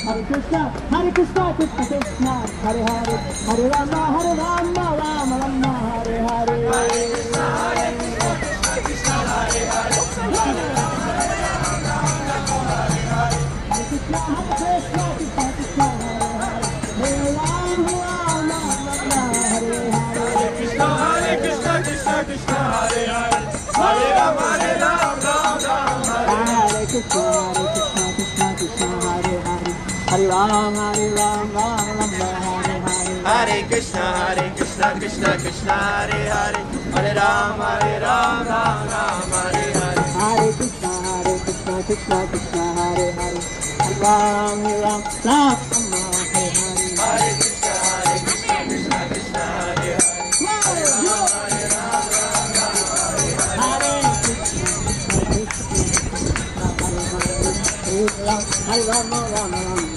Hare Krishna, Krishna Krishna, Hare Hare, Hare Rama, Rama Rama, Hare Hare. Hare Krishna, Krishna Hare Hare, Hare Rama, Hare Krishna, Krishna Krishna, Hare Rama, Hare Hare. Hare Krishna, Krishna Krishna, Hare Hare, Hare Rama, Hare Krishna, Krishna Krishna, Hare Hare. Hare Ram, Hare Ram, Ram Ram, Hare Hare. Hare Krishna, Krishna Krishna, Hare Hare, Hare Ram, Ram Ram, Hare Hare. Hare Krishna, Krishna Krishna, Hare Hare, Hare Ram, Ram Ram, Hare Hare. Hare Krishna, Krishna Krishna, Hare Hare, Hare Ram, Hare Ram, Ram Ram.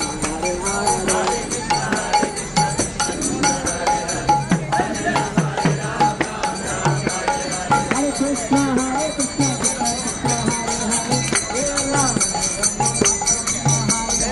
Hare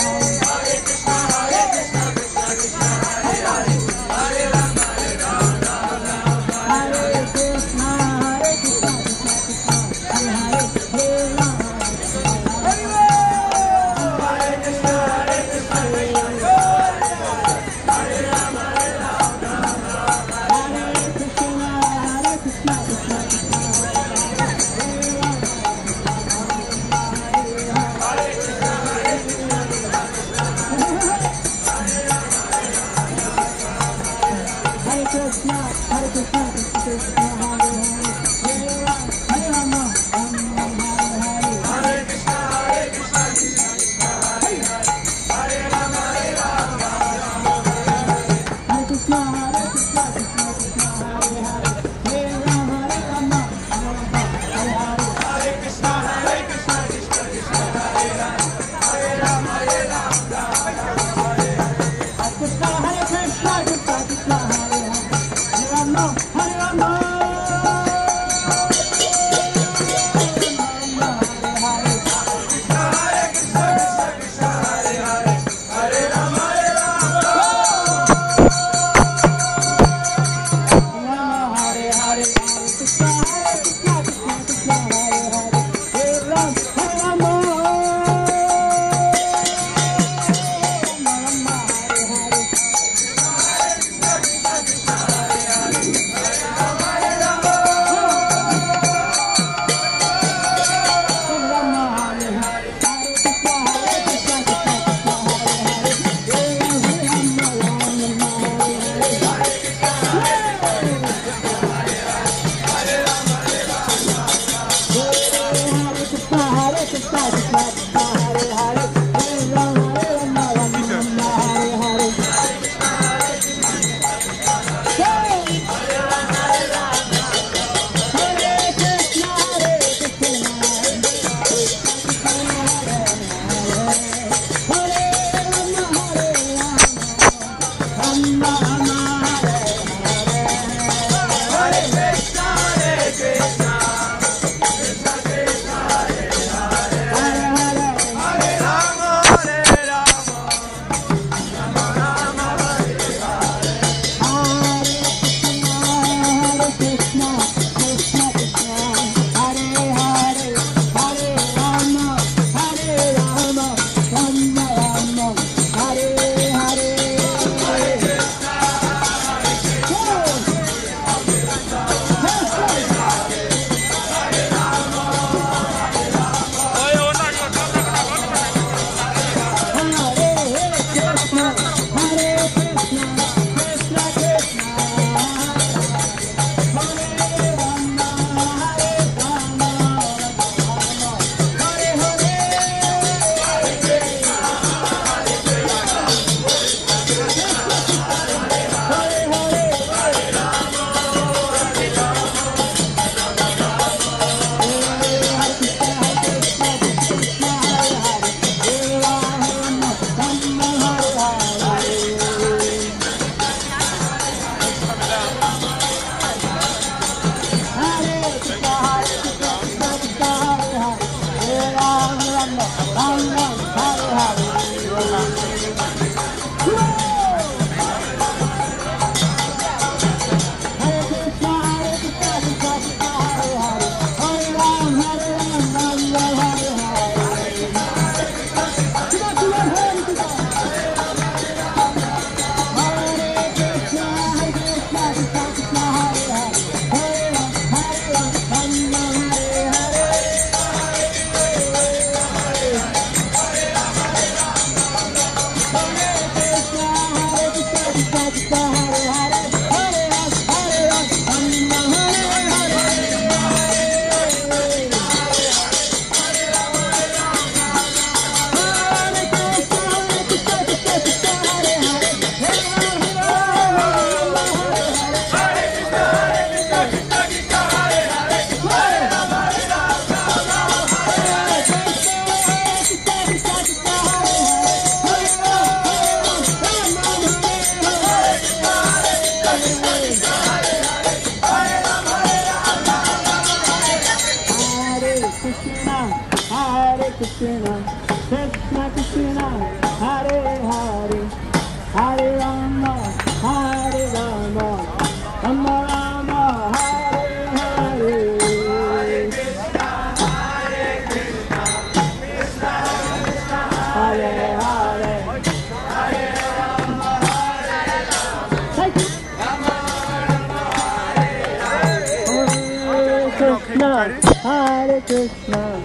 Hare Krishna,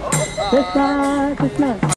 Krishna Krishna.